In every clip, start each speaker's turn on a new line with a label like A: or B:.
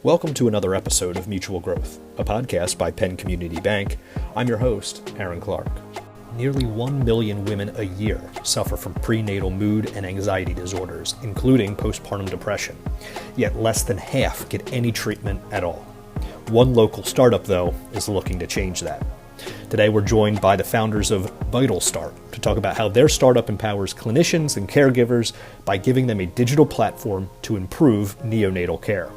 A: Welcome to another episode of Mutual Growth, a podcast by Penn Community Bank. I'm your host, Aaron Clark. Nearly 1 million women a year suffer from prenatal mood and anxiety disorders, including postpartum depression. Yet less than half get any treatment at all. One local startup, though, is looking to change that. Today we're joined by the founders of VitalStart to talk about how their startup empowers clinicians and caregivers by giving them a digital platform to improve neonatal care.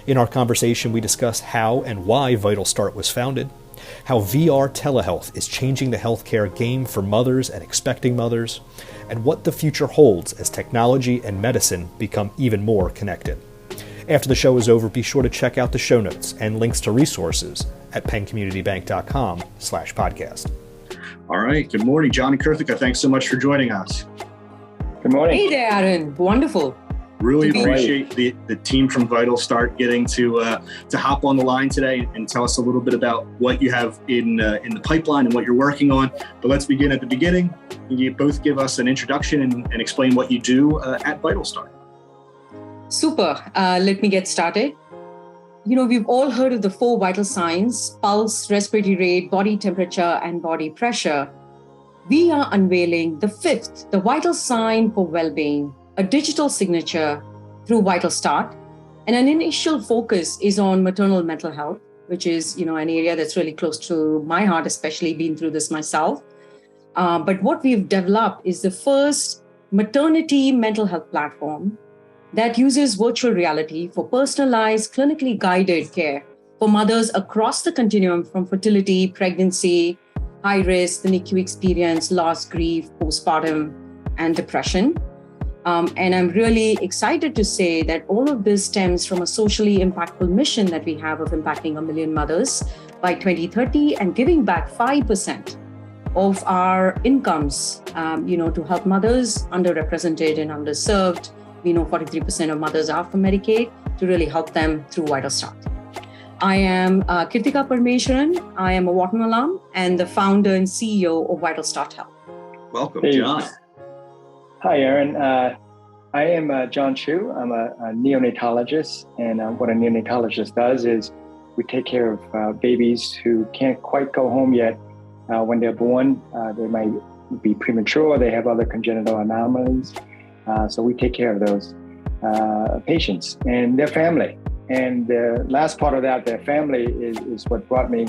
A: In our conversation, we discuss how and why VitalStart was founded, how VR telehealth is changing the healthcare game for mothers and expecting mothers, and what the future holds as technology and medicine become even more connected. After the show is over, be sure to check out the show notes and links to resources at penncommunitybank.com/podcast.
B: All right. Good morning, John and Kirthika. Thanks so much for joining us.
C: Good morning.
D: Hey there, Aaron. Wonderful.
B: Really appreciate the team from VitalStart getting to hop on the line today and tell us a little bit about what you have in the pipeline and what you're working on. But let's begin at the beginning. Can you both give us an introduction and explain what you do at VitalStart?
D: Super. Let me get started. We've all heard of the 4 vital signs: pulse, respiratory rate, body temperature, and body pressure. We are unveiling the 5th, the vital sign for well-being, a digital signature through VitalStart. And an initial focus is on maternal mental health, which is, an area that's really close to my heart, especially being through this myself. But what we've developed is the first maternity mental health platform that uses virtual reality for personalized, clinically guided care for mothers across the continuum from fertility, pregnancy, high risk, the NICU experience, loss, grief, postpartum, and depression. And I'm really excited to say that all of this stems from a socially impactful mission that we have of impacting 1 million mothers by 2030 and giving back 5% of our incomes, to help mothers underrepresented and underserved. We know 43% of mothers are from Medicaid, to really help them through VitalStart. I am Kirthika Parmeshwaran. I am a Wharton alum and the founder and CEO of VitalStart Health.
B: Welcome, John.
C: Hi, Aaron. I am John Chu. I'm a neonatologist, and what a neonatologist does is we take care of babies who can't quite go home yet. When they're born, they might be premature, they have other congenital anomalies. So we take care of those patients and their family. And the last part of that, their family, is what brought me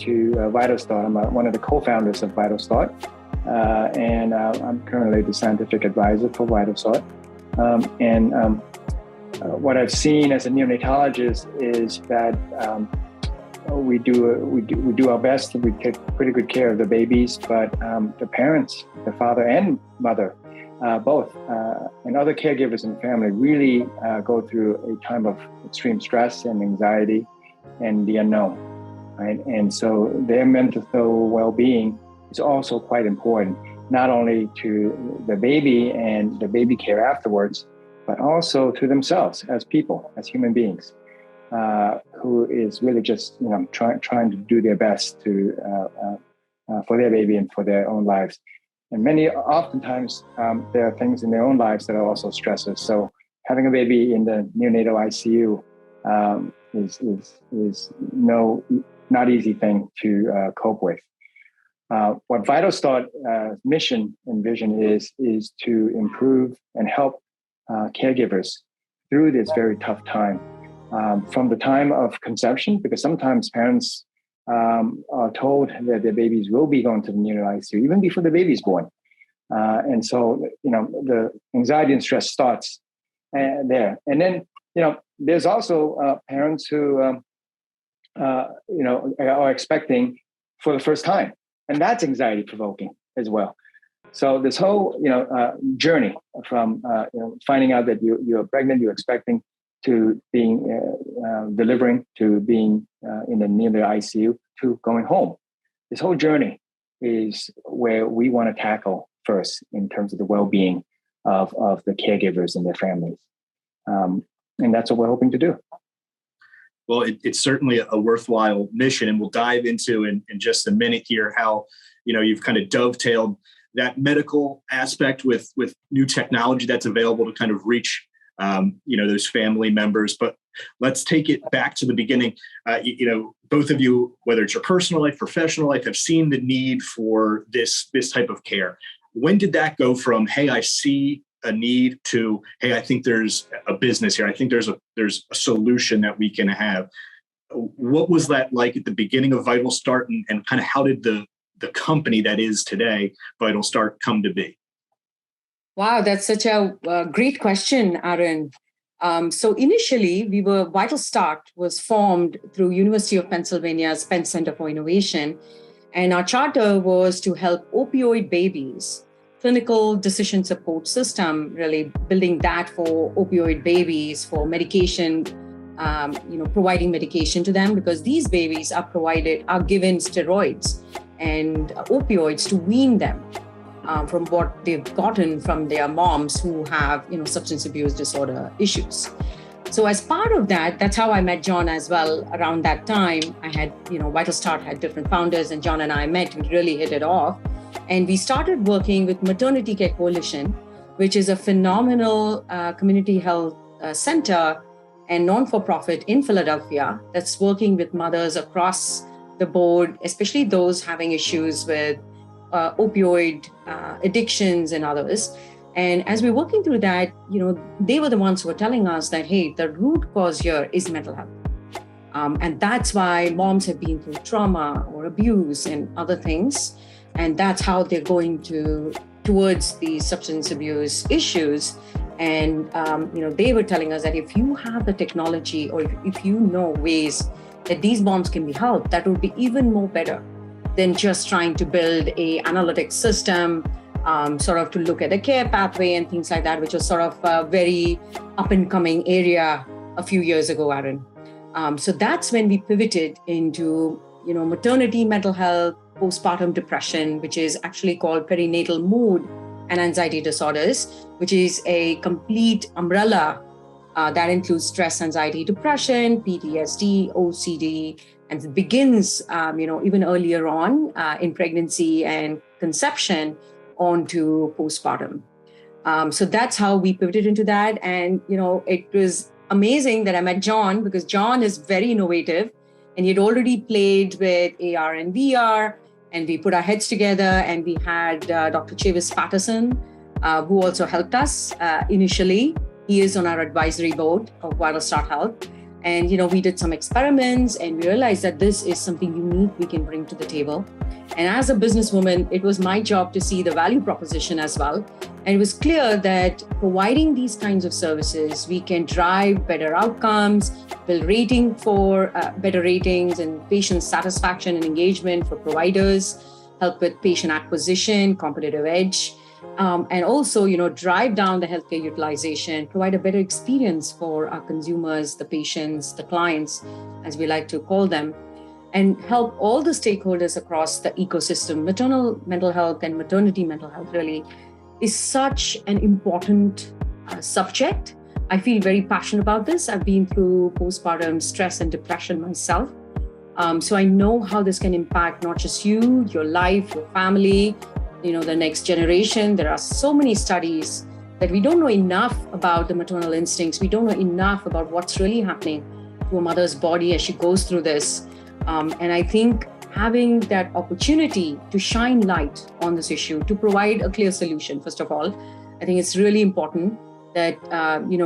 C: to VitalStart. I'm one of the co-founders of VitalStart. And I'm currently the scientific advisor for VitalStart. What I've seen as a neonatologist is that we do our best. We take pretty good care of the babies, but the parents, the father and mother, both, and other caregivers in the family really go through a time of extreme stress and anxiety and the unknown, right? And so their mental well-being is also quite important, not only to the baby and the baby care afterwards, but also to themselves as people, as human beings, who is really just trying to do their best to for their baby and for their own lives. And oftentimes, there are things in their own lives that are also stressors. So having a baby in the neonatal ICU is not easy thing to cope with. What VitalStart mission and vision is to improve and help caregivers through this very tough time, from the time of conception, because sometimes parents are told that their babies will be going to the neonatal ICU even before the baby's born. And so, the anxiety and stress starts there. And then, there's also parents who, are expecting for the first time. And that's anxiety provoking as well. So this whole, journey from, finding out that you're pregnant, you're expecting, to being delivering, to being in the neonatal ICU, to going home. This whole journey is where we want to tackle first in terms of the well-being of the caregivers and their families. And that's what we're hoping to do.
B: Well, it's certainly a worthwhile mission, and we'll dive into in just a minute here how, you've kind of dovetailed that medical aspect with new technology that's available to kind of reach, those family members. But let's take it back to the beginning. Both of you, whether it's your personal life, professional life, have seen the need for this type of care. When did that go from, hey, I see a need, to, hey, I think there's a business here. I think there's a solution that we can have. What was that like at the beginning of Vital Start, and kind of how did the company that is today, Vital Start, come to be?
D: Wow, that's such a great question, Aaron. So initially, Vital Start was formed through University of Pennsylvania's Penn Center for Innovation. And our charter was to help opioid babies, clinical decision support system, really building that for opioid babies, for medication, providing medication to them, because these babies are given steroids and opioids to wean them from what they've gotten from their moms who have, substance abuse disorder issues. So as part of that, that's how I met John as well. Around that time, I had, Vital Start had different founders, and John and I met. We really hit it off. And we started working with Maternity Care Coalition, which is a phenomenal community health center and non-for-profit in Philadelphia that's working with mothers across the board, especially those having issues with opioid addictions and others. And as we're working through that, they were the ones who were telling us that, hey, the root cause here is mental health. And that's why moms have been through trauma or abuse and other things. And that's how they're going towards the substance abuse issues. And, they were telling us that if you have the technology, or if you know ways that these moms can be helped, that would be even more better than just trying to build a analytic system, sort of to look at the care pathway and things like that, which was sort of a very up and coming area a few years ago, Aaron. So that's when we pivoted into, maternity mental health, postpartum depression, which is actually called perinatal mood and anxiety disorders, which is a complete umbrella that includes stress, anxiety, depression, PTSD, OCD, and it begins, even earlier on in pregnancy and conception onto postpartum. So that's how we pivoted into that. And, it was amazing that I met John, because John is very innovative, and he had already played with AR and VR, and we put our heads together, and we had Dr. Chavis Patterson, who also helped us initially. He is on our advisory board of Vital Start Health. And, we did some experiments, and we realized that this is something unique we can bring to the table. And as a businesswoman, it was my job to see the value proposition as well. And it was clear that providing these kinds of services, we can drive better outcomes, build better ratings and patient satisfaction and engagement for providers, help with patient acquisition, competitive edge, and also, drive down the healthcare utilization, provide a better experience for our consumers, the patients, the clients, as we like to call them, and help all the stakeholders across the ecosystem. Maternal mental health and maternity mental health really is such an important subject. I feel very passionate about this. I've been through postpartum stress and depression myself. So I know how this can impact not just you, your life, your family, the next generation. There are so many studies that we don't know enough about the maternal instincts. We don't know enough about what's really happening to a mother's body as she goes through this. And I think having that opportunity to shine light on this issue, to provide a clear solution, first of all, I think it's really important that,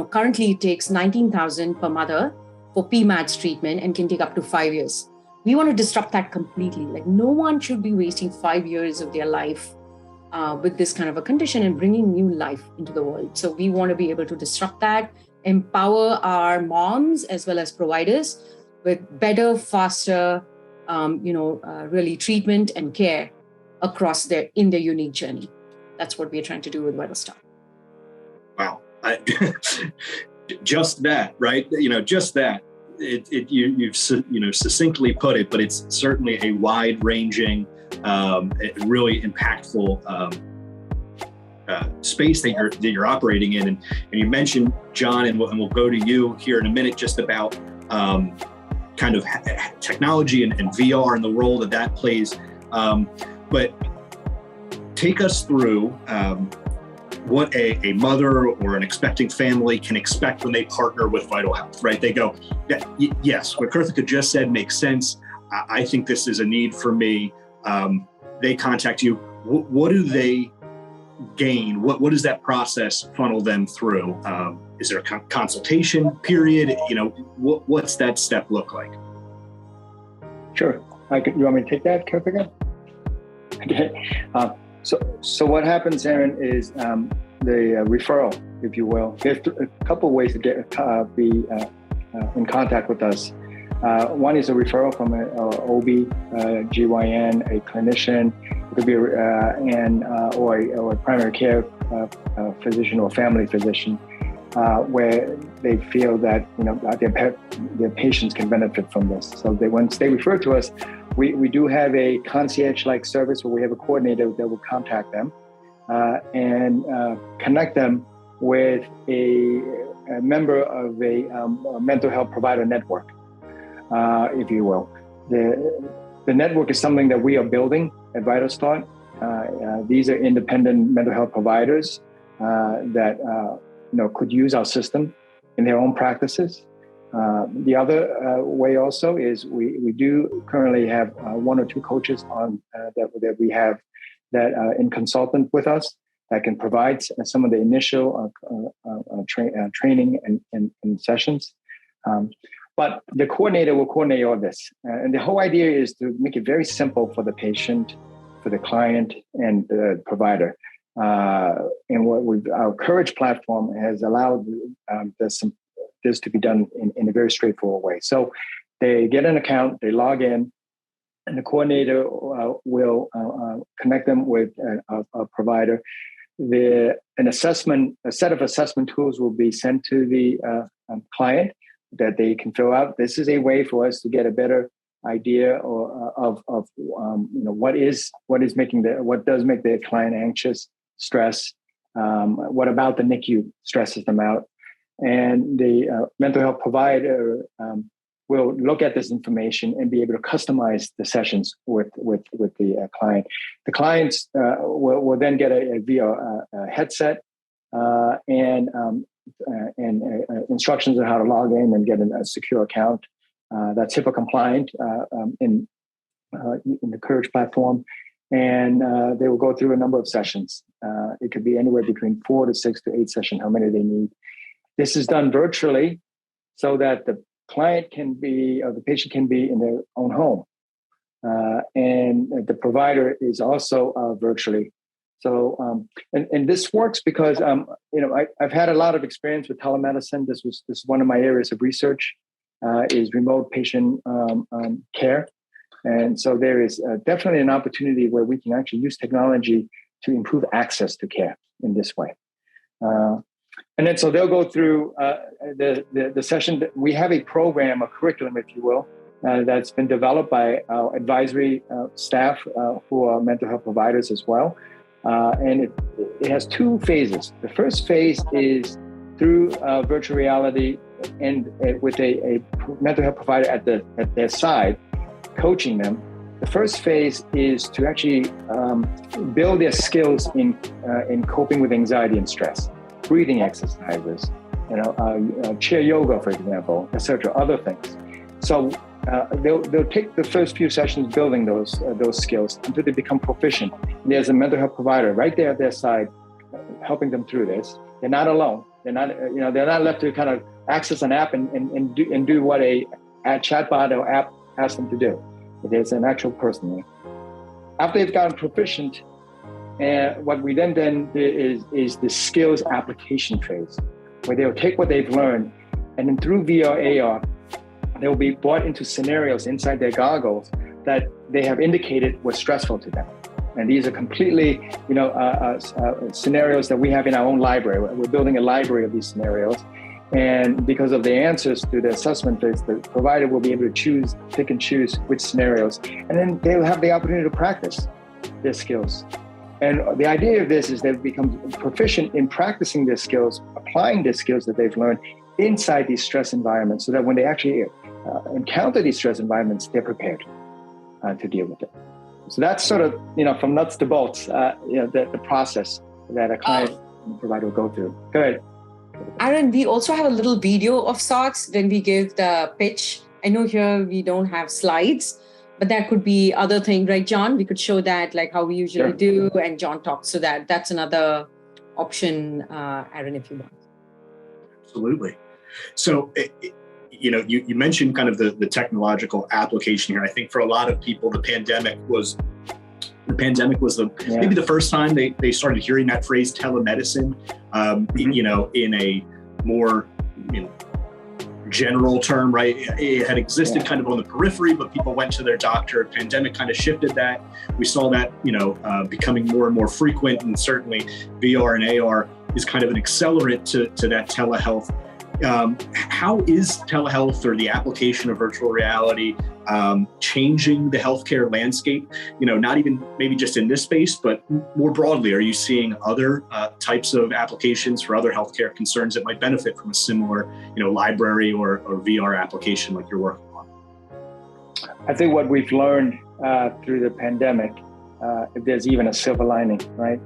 D: currently it takes $19,000 per mother for PMADS treatment and can take up to 5 years. We want to disrupt that completely. Like, no one should be wasting 5 years of their life with this kind of a condition and bringing new life into the world. So we want to be able to disrupt that, empower our moms as well as providers with better, faster, really treatment and care across in their unique journey. That's what we're trying to do with Vital Start.
B: Wow. Just that, right? Just that. You've succinctly put it, but it's certainly a wide-ranging, really impactful space that you're operating in. And you mentioned, John, and we'll go to you here in a minute, just about kind of technology and VR and the role that plays. But take us through what a mother or an expecting family can expect when they partner with Vital Health, right? They go, yes, what Karthika just said makes sense. I think this is a need for me. They contact you. What do they gain? What does that process funnel them through? Is there a consultation period? What's that step look like?
C: Sure. You want me to take that, Karthika? Okay. So what happens, Aaron, is the referral, if you will. There's a couple of ways to be in contact with us. One is a referral from an OB, GYN, a clinician. It could be or a primary care physician or family physician, where they feel that their patients can benefit from this. So once they refer to us, we do have a concierge-like service where we have a coordinator that will contact them and connect them with a member of a mental health provider network, if you will. The network is something that we are building at VitalStart. These are independent mental health providers that could use our system in their own practices. The other way also is we do currently have one or two coaches on that we have that in consultant with us that can provide some of the initial training and sessions. But the coordinator will coordinate all this. And the whole idea is to make it very simple for the patient, for the client, and the provider. And our Courage platform has allowed this to be done in a very straightforward way. So they get an account, they log in, and the coordinator will connect them with a provider. A set of assessment tools will be sent to the client that they can fill out. This is a way for us to get a better idea of what does make the client anxious, stress. What about the NICU stresses them out? And the mental health provider will look at this information and be able to customize the sessions with the client. The clients will then get a headset and instructions on how to log in and get a secure account that's HIPAA compliant in the Courage platform. And they will go through a number of sessions. It could be anywhere between 4 to 6 to 8 sessions, how many they need. This is done virtually so that the client can be, or the patient can be in their own home. And the provider is also virtually. So, and this works because, I've had a lot of experience with telemedicine. This is one of my areas of research, is remote patient care. And so there is definitely an opportunity where we can actually use technology to improve access to care in this way. And then so they'll go through the session. We have a program, a curriculum, if you will, that's been developed by our advisory staff who are mental health providers as well. And it has 2 phases. The first phase is through virtual reality and with a mental health provider at their side, coaching them. The first phase is to actually build their skills in coping with anxiety and stress, breathing exercises, chair yoga, for example, etc., other things. So they'll take the first few sessions building those skills until they become proficient. And there's a mental health provider right there at their side, helping them through this. They're not alone. They're not left to kind of access an app and do what a chatbot or app asks them to do. There's an actual person there. After they've gotten proficient, what we then do is the skills application phase, where they'll take what they've learned, and then through VR, AR, they'll be brought into scenarios inside their goggles that they have indicated were stressful to them. And these are completely, scenarios that we have in our own library. We're building a library of these scenarios. And because of the answers to the assessment phase, the provider will be able to pick and choose which scenarios. And then they'll have the opportunity to practice their skills. And the idea of this is they've become proficient in practicing their skills, applying the skills that they've learned inside these stress environments, so that when they actually encounter these stress environments, they're prepared to deal with it. So that's sort of, from nuts to bolts, the process that a client the provider will go through. Go ahead.
D: Aaron, we also have a little video of sorts when we give the pitch. I know here we don't have slides, but that could be other thing, right, John? We could show that like how we usually do, and John talks to that. That's another option, Aaron, if you want.
B: Absolutely. So, you mentioned kind of the technological application here. I think for a lot of people, the pandemic was maybe the first time they started hearing that phrase telemedicine, in a more general term, right? It had existed kind of on the periphery, but people went to their doctor. Pandemic kind of shifted that. We saw that, becoming more and more frequent, and certainly VR and AR is kind of an accelerant to that telehealth. How is telehealth or the application of virtual reality changing the healthcare landscape? Not even maybe just in this space, but more broadly, are you seeing other types of applications for other healthcare concerns that might benefit from a similar, library or VR application like you're working on?
C: I think what we've learned through the pandemic, if there's even a silver lining, right,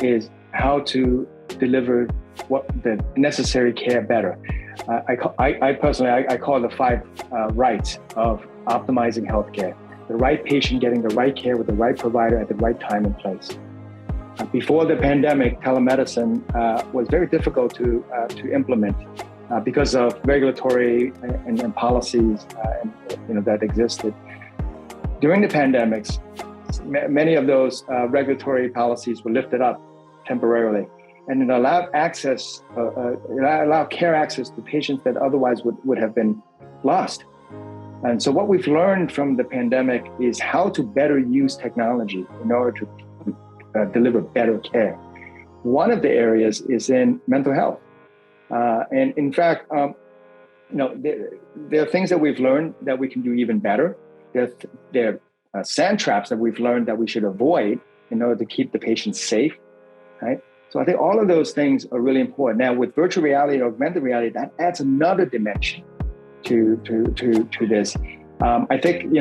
C: is how to deliver what the necessary care better. I personally call it the 5 rights of optimizing healthcare. The right patient getting the right care with the right provider at the right time and place. Before the pandemic, telemedicine was very difficult to implement because of regulatory and policies that existed. During the pandemics, many of those regulatory policies were lifted up temporarily, and it allowed care access to patients that otherwise would have been lost. And so what we've learned from the pandemic is how to better use technology in order to deliver better care. One of the areas is in mental health. And in fact, there are things that we've learned that we can do even better. There are sand traps that we've learned that we should avoid in order to keep the patient safe, right? So I think all of those things are really important. Now, with virtual reality and augmented reality, that adds another dimension to this. I think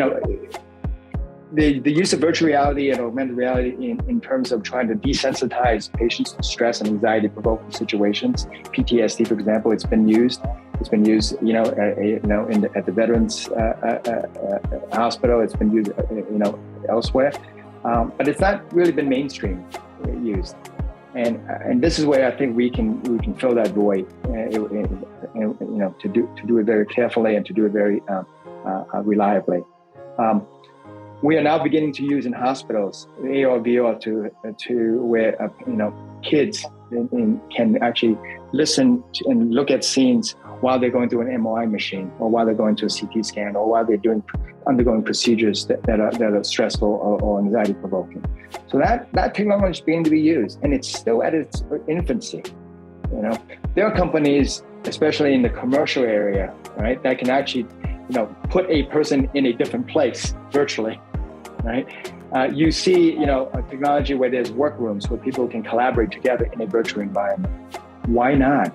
C: the use of virtual reality and augmented reality in terms of trying to desensitize patients to stress and anxiety provoking situations, PTSD, for example, it's been used. It's been used, at the Veterans Hospital. It's been used, elsewhere, but it's not really been mainstream used. And this is where I think we can fill that void, to do it very carefully and to do it very reliably. We are now beginning to use in hospitals AR, VR to where kids can actually listen and look at scenes while they're going through an MRI machine, or while they're going to a CT scan, or while they're undergoing procedures that are stressful or anxiety provoking. So that technology is beginning to be used, and it's still at its infancy. There are companies, especially in the commercial area, right, that can actually, put a person in a different place virtually, right? You see, a technology where there's workrooms where people can collaborate together in a virtual environment. Why not,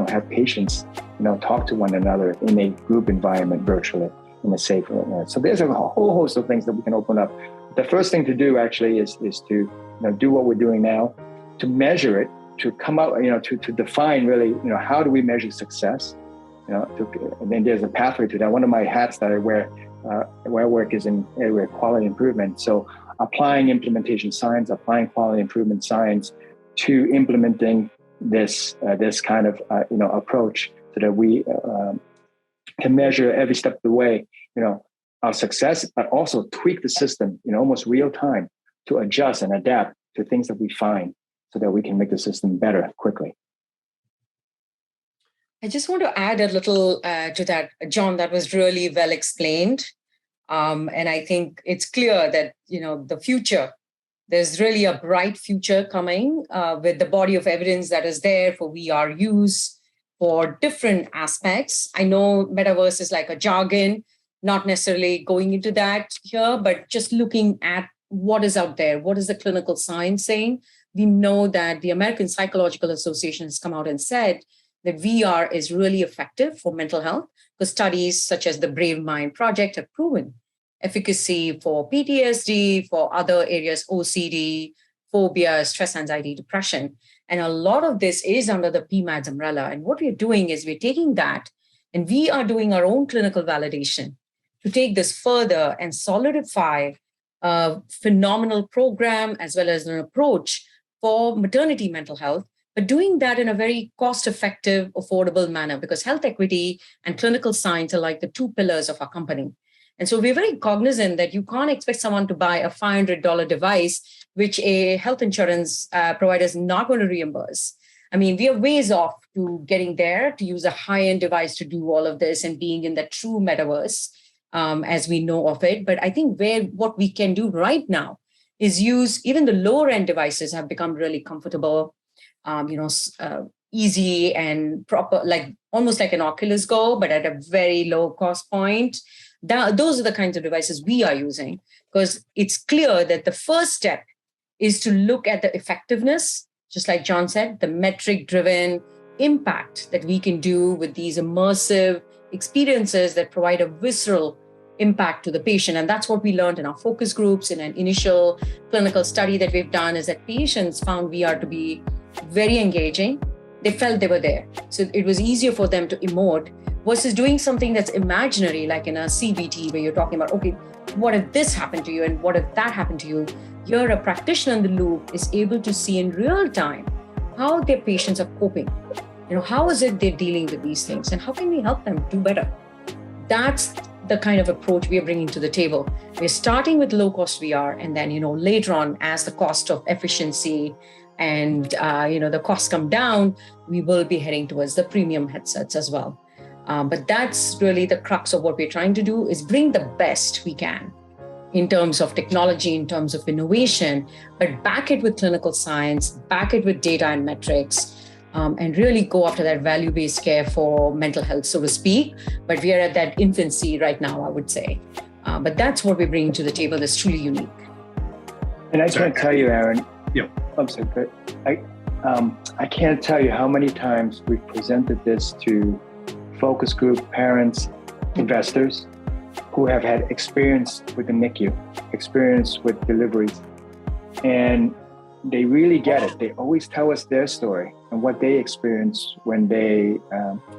C: have patients, talk to one another in a group environment virtually in a safe way? So there's a whole host of things that we can open up. The first thing to do actually is to do what we're doing now, to measure it, to come out, to define really, how do we measure success? And then there's a pathway to that. One of my hats that I wear where I work is in area of quality improvement. So applying implementation science, applying quality improvement science to implementing this kind of approach, so that we can measure every step of the way, our success, but also tweak the system in almost real time to adjust and adapt to things that we find, so that we can make the system better quickly.
D: I just want to add a little to that, John. That was really well explained. And I think it's clear that, the future, there's really a bright future coming with the body of evidence that is there for VR use for different aspects. I know metaverse is like a jargon, not necessarily going into that here, but just looking at what is out there. What is the clinical science saying? We know that the American Psychological Association has come out and said that VR is really effective for mental health, because studies such as the Brave Mind Project have proven efficacy for PTSD, for other areas, OCD, phobia, stress, anxiety, depression. And a lot of this is under the PMADS umbrella. And what we're doing is we're taking that and we are doing our own clinical validation to take this further and solidify a phenomenal program as well as an approach for maternity mental health, but doing that in a very cost-effective, affordable manner, because health equity and clinical science are like the two pillars of our company. And so we're very cognizant that you can't expect someone to buy a $500 device, which a health insurance provider is not going to reimburse. I mean, we are ways off to getting there to use a high-end device to do all of this and being in the true metaverse as we know of it. But I think what we can do right now is use even the lower-end devices have become really comfortable, easy and proper, like almost like an Oculus Go, but at a very low cost point. Those are the kinds of devices we are using, because it's clear that the first step is to look at the effectiveness, just like John said, the metric-driven impact that we can do with these immersive experiences that provide a visceral impact to the patient. And that's what we learned in our focus groups in an initial clinical study that we've done, is that patients found VR to be very engaging. They felt they were there. So it was easier for them to emote versus doing something that's imaginary, like in a CBT where you're talking about, okay, what if this happened to you and what if that happened to you? Here, a practitioner in the loop is able to see in real time how their patients are coping. How is it they're dealing with these things and how can we help them do better? That's the kind of approach we are bringing to the table. We're starting with low-cost VR, and then, later on, as the cost of efficiency and, the costs come down, we will be heading towards the premium headsets as well. But that's really the crux of what we're trying to do, is bring the best we can in terms of technology, in terms of innovation, but back it with clinical science, back it with data and metrics, and really go after that value-based care for mental health, so to speak. But we are at that infancy right now, I would say. But that's what we're bringing to the table that's truly unique.
C: And I can't tell you, Aaron.
B: Yeah.
C: I'm sorry, but I can't tell you how many times we've presented this to focus group parents, investors who have had experience with the NICU, experience with deliveries, and they really get it. They always tell us their story and what they experienced when they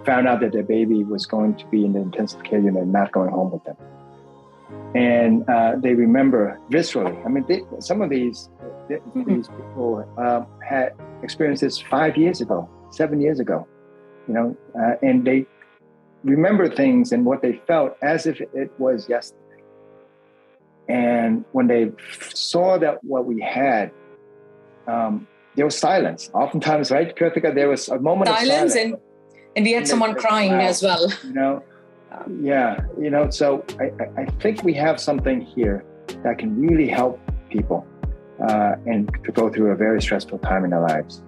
C: found out that their baby was going to be in the intensive care unit and not going home with them. And they remember viscerally. I mean, some of these people had experienced this 5 years ago, 7 years ago, and they remember things and what they felt as if it was yesterday. And when they saw that what we had, there was silence. Oftentimes, right, Kritika, there was a moment of silence.
D: And we had someone crying as well.
C: So I think we have something here that can really help people and to go through a very stressful time in their lives.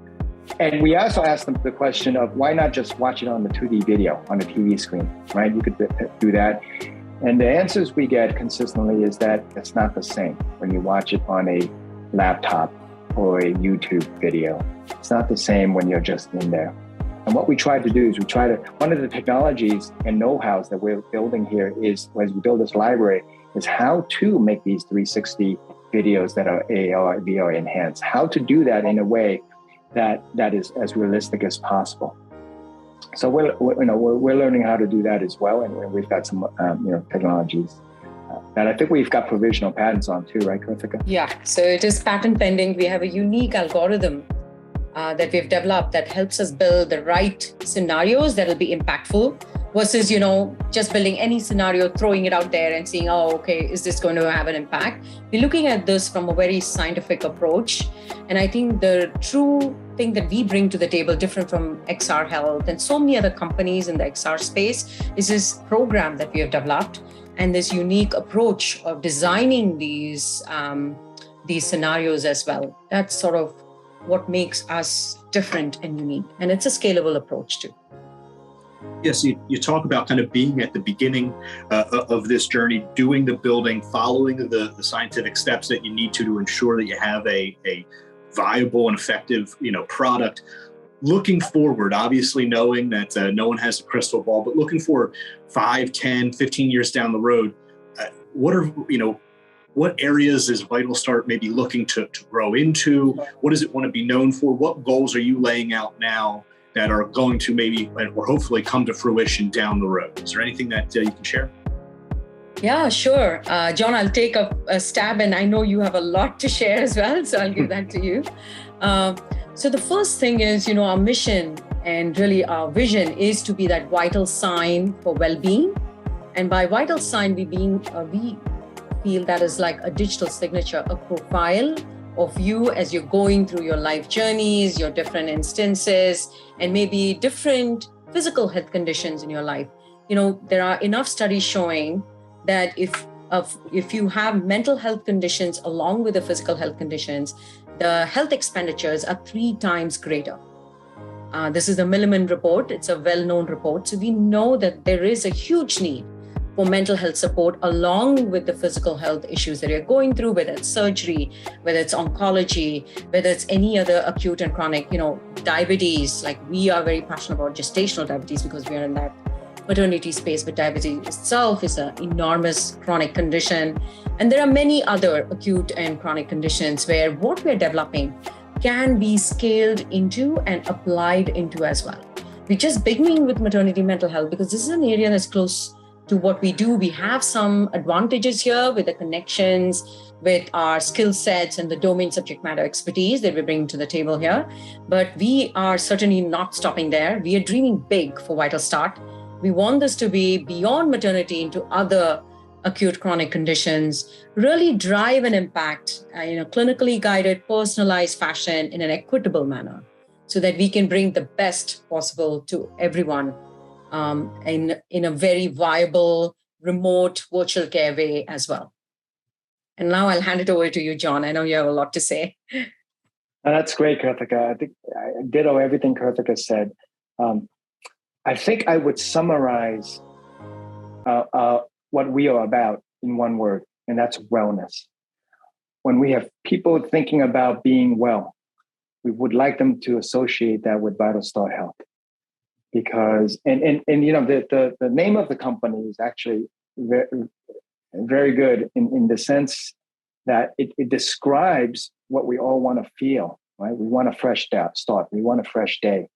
C: And we also asked them the question of why not just watch it on the 2D video on the TV screen, right? You could do that. And the answers we get consistently is that it's not the same when you watch it on a laptop or a YouTube video. It's not the same when you're just in there. And what we try to do is one of the technologies and know-hows that we're building here is, as we build this library, is how to make these 360 videos that are AR, VR enhanced, how to do that in a way that is as realistic as possible. So we're learning how to do that as well, and we've got some technologies that I think we've got provisional patents on too, right, Kritika?
D: Yeah, so it is patent pending. We have a unique algorithm that we've developed that helps us build the right scenarios that will be impactful versus, just building any scenario, throwing it out there and seeing, oh, okay, is this going to have an impact? We're looking at this from a very scientific approach. And I think the true thing that we bring to the table, different from XR Health and so many other companies in the XR space, is this program that we have developed and this unique approach of designing these scenarios as well. That's sort of what makes us different and unique. And it's a scalable approach too.
B: Yes, you talk about kind of being at the beginning of this journey, doing the building, following the scientific steps that you need to ensure that you have a viable and effective, product. Looking forward, obviously knowing that no one has a crystal ball, but looking for 5, 10, 15 years down the road, what what areas is Vital Start maybe looking to grow into? What does it want to be known for? What goals are you laying out now that are going to maybe or hopefully come to fruition down the road? Is there anything that you can share?
D: Yeah, sure. John, I'll take a stab, and I know you have a lot to share as well, so I'll give that to you. So the first thing is, our mission and really our vision is to be that vital sign for well-being. And by vital sign, we feel that is like a digital signature, a profile of you as you're going through your life journeys, your different instances, and maybe different physical health conditions in your life. There are enough studies showing that if you have mental health conditions along with the physical health conditions, the health expenditures are 3 times greater. This is the Milliman report. It's a well-known report. So we know that there is a huge need for mental health support along with the physical health issues that you're going through, whether it's surgery, whether it's oncology, whether it's any other acute and chronic, diabetes. Like, we are very passionate about gestational diabetes because we are in that maternity space, but diabetes itself is an enormous chronic condition. And there are many other acute and chronic conditions where what we're developing can be scaled into and applied into as well. We're just beginning with maternity mental health because this is an area that's close to what we do. We have some advantages here with the connections, with our skill sets and the domain subject matter expertise that we're bringing to the table here. But we are certainly not stopping there. We are dreaming big for Vital Start. We want this to be beyond maternity into other acute chronic conditions, really drive an impact in a clinically guided, personalized fashion in an equitable manner so that we can bring the best possible to everyone in a very viable, remote, virtual care way as well. And now I'll hand it over to you, John. I know you have a lot to say.
C: That's great, Karthika. I think I ditto everything Karthika said. I think I would summarize what we are about in one word, and that's wellness. When we have people thinking about being well, we would like them to associate that with Vital Start Health. Because, the name of the company is actually very, very good in the sense that it describes what we all want to feel, right? We want a fresh start. We want a fresh day.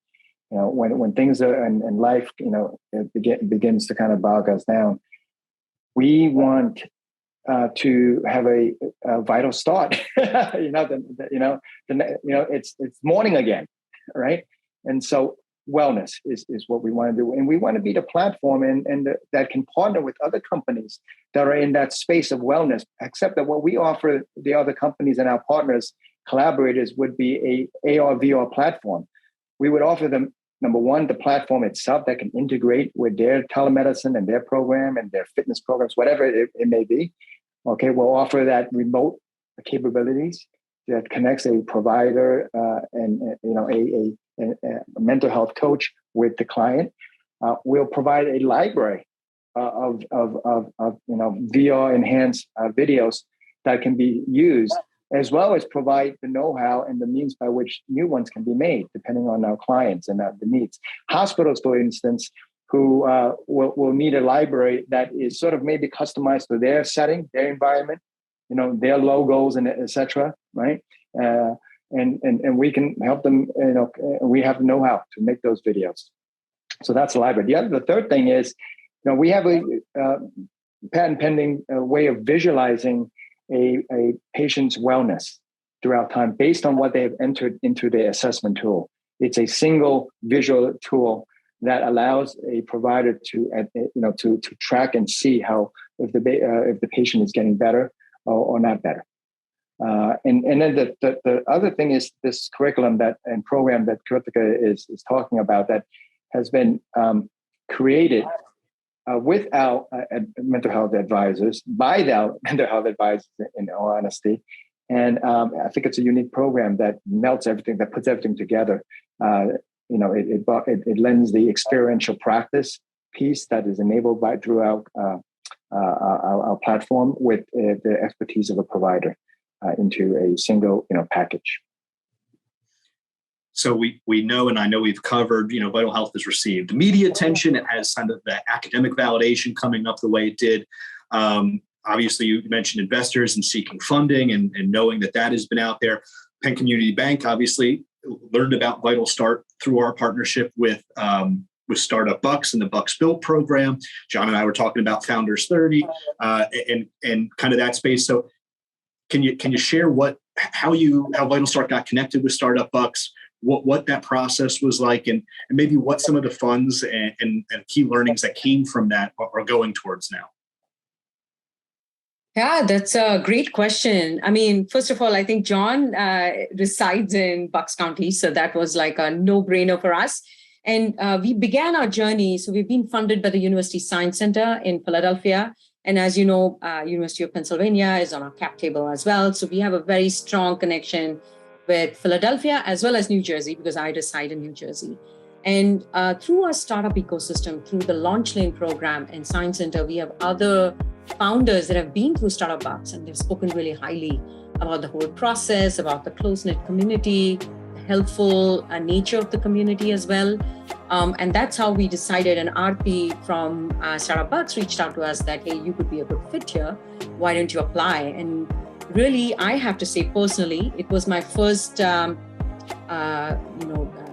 C: When things are in life, it begins to kind of bog us down. We want to have a vital start. It's morning again, right? And so wellness is what we want to do, and we want to be the platform and that can partner with other companies that are in that space of wellness. Except that what we offer the other companies and our partners, collaborators, would be a AR/VR platform. We would offer them, number one, the platform itself that can integrate with their telemedicine and their program and their fitness programs, whatever it may be. Okay, we'll offer that remote capabilities that connects a provider and a mental health coach with the client. We'll provide a library of VR enhanced videos that can be used, as well as provide the know-how and the means by which new ones can be made, depending on our clients and the needs. Hospitals, for instance, who will need a library that is sort of maybe customized to their setting, their environment, their logos and et cetera, right? And we can help them, we have the know-how to make those videos. So that's the library. The third thing is, we have a patent pending way of visualizing a patient's wellness throughout time based on what they have entered into the assessment tool. It's a single visual tool that allows a provider to track and see how if the patient is getting better or not better. And then the other thing is this curriculum and program that Karthika is talking about that has been created with our mental health advisors, by our mental health advisors, in all honesty. And I think it's a unique program that melts everything, that puts everything together. It lends the experiential practice piece that is enabled through our platform with the expertise of a provider into a single package.
B: So we know, and I know we've covered, Vital Health has received media attention. It has kind of the academic validation coming up the way it did. obviously, you mentioned investors and seeking funding and knowing that has been out there. Penn Community Bank obviously learned about Vital Start through our partnership with Startup Bucks and the Bucks Built program. John and I were talking about Founders 30 and kind of that space. So can you share how Vital Start got connected with Startup Bucks, what that process was like, and maybe what some of the funds and key learnings that came from that are going towards now?
D: Yeah, that's a great question. I mean, first of all, I think John resides in Bucks County, so that was like a no-brainer for us. And we began our journey. So we've been funded by the University Science Center in Philadelphia. And as you know, University of Pennsylvania is on our cap table as well. So we have a very strong connection with Philadelphia as well as New Jersey, because I reside in New Jersey. And through our startup ecosystem, through the Launch Lane program and Science Center, we have other founders that have been through Startup Bucks, and they've spoken really highly about the whole process, about the close-knit community, helpful nature of the community as well. And that's how we decided, and Aarti from Startup Bucks reached out to us that, hey, you could be a good fit here. Why don't you apply? And really, I have to say personally, it was my first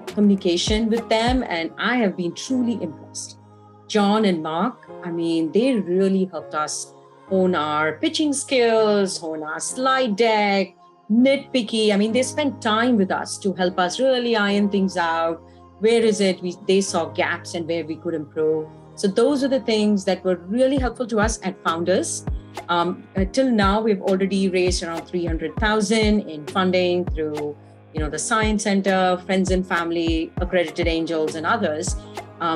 D: communication with them, and I have been truly impressed. John and Mark, I mean, they really helped us hone our pitching skills, hone our slide deck, nitpicky. I mean, they spent time with us to help us really iron things out. Where is it? They saw gaps and where we could improve. So those are the things that were really helpful to us at Founders. Till now, we've already raised around $300,000 in funding through, the Science Center, friends and family, accredited angels, and others.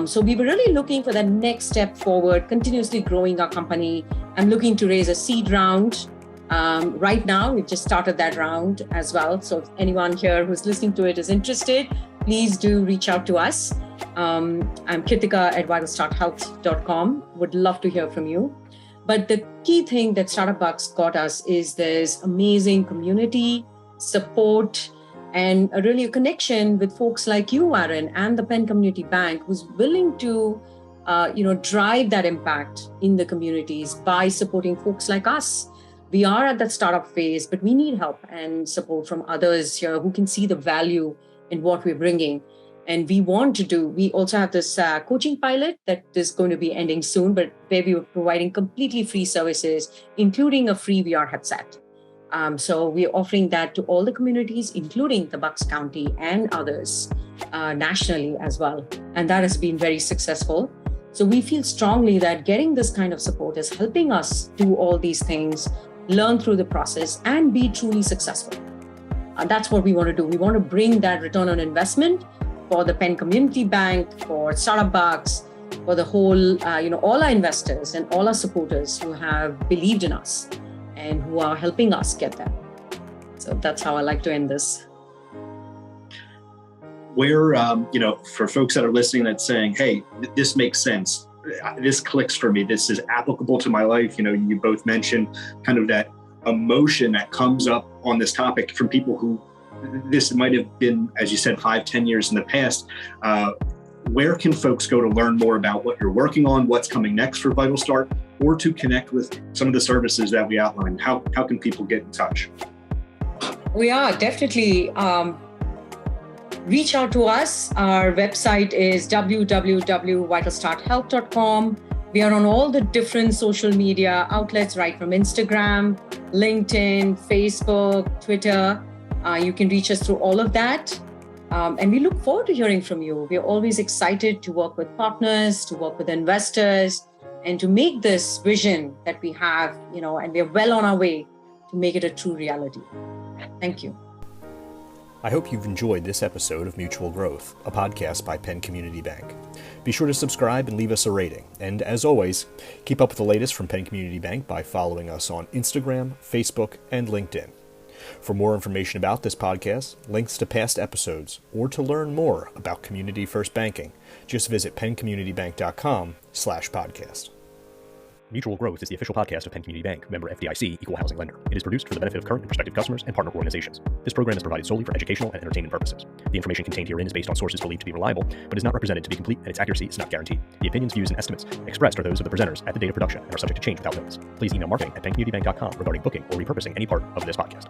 D: So we were really looking for the next step forward, continuously growing our company. I'm looking to raise a seed round. Right now, we've just started that round as well. So if anyone here who's listening to it is interested, please do reach out to us. I'm Kritika at vitalstarthealth.com. Would love to hear from you. But the key thing that Startup Bucks got us is this amazing community, support, and a connection with folks like you, Aaron, and the Penn Community Bank, who's willing to, drive that impact in the communities by supporting folks like us. We are at that startup phase, but we need help and support from others here who can see the value in what we're bringing. And we also have this coaching pilot that is going to be ending soon, but where we were providing completely free services, including a free VR headset. So we're offering that to all the communities, including the Bucks County and others nationally as well. And that has been very successful. So we feel strongly that getting this kind of support is helping us do all these things, learn through the process, and be truly successful. That's what we want to do. We want to bring that return on investment for the Penn Community Bank, for Startup Bucks, for the whole, all our investors and all our supporters who have believed in us and who are helping us get there. So that's how I like to end this.
B: Where, for folks that are listening that's saying, hey, this makes sense. This clicks for me. This is applicable to my life. You both mentioned kind of that emotion that comes up on this topic from people who this might have been, as you said, 5-10 years in the past. Where can folks go to learn more about what you're working on, what's coming next for Vital Start, or to connect with some of the services that we outlined? How can people get in touch?
D: We are definitely reach out to us. Our website is www.vitalstarthealth.com. We are on all the different social media outlets, right from Instagram, LinkedIn, Facebook, Twitter. You can reach us through all of that. And we look forward to hearing from you. We're always excited to work with partners, to work with investors, and to make this vision that we have, and we're well on our way to make it a true reality. Thank you.
A: I hope you've enjoyed this episode of Mutual Growth, a podcast by Penn Community Bank. Be sure to subscribe and leave us a rating. And as always, keep up with the latest from Penn Community Bank by following us on Instagram, Facebook, and LinkedIn. For more information about this podcast, links to past episodes, or to learn more about Community First Banking, just visit penncommunitybank.com/podcast. Mutual Growth is the official podcast of Penn Community Bank, member FDIC, equal housing lender. It is produced for the benefit of current and prospective customers and partner organizations. This program is provided solely for educational and entertainment purposes. The information contained herein is based on sources believed to be reliable, but is not represented to be complete, and its accuracy is not guaranteed. The opinions, views, and estimates expressed are those of the presenters at the date of production and are subject to change without notice. Please email marketing@penncommunitybank.com regarding booking or repurposing any part of this podcast.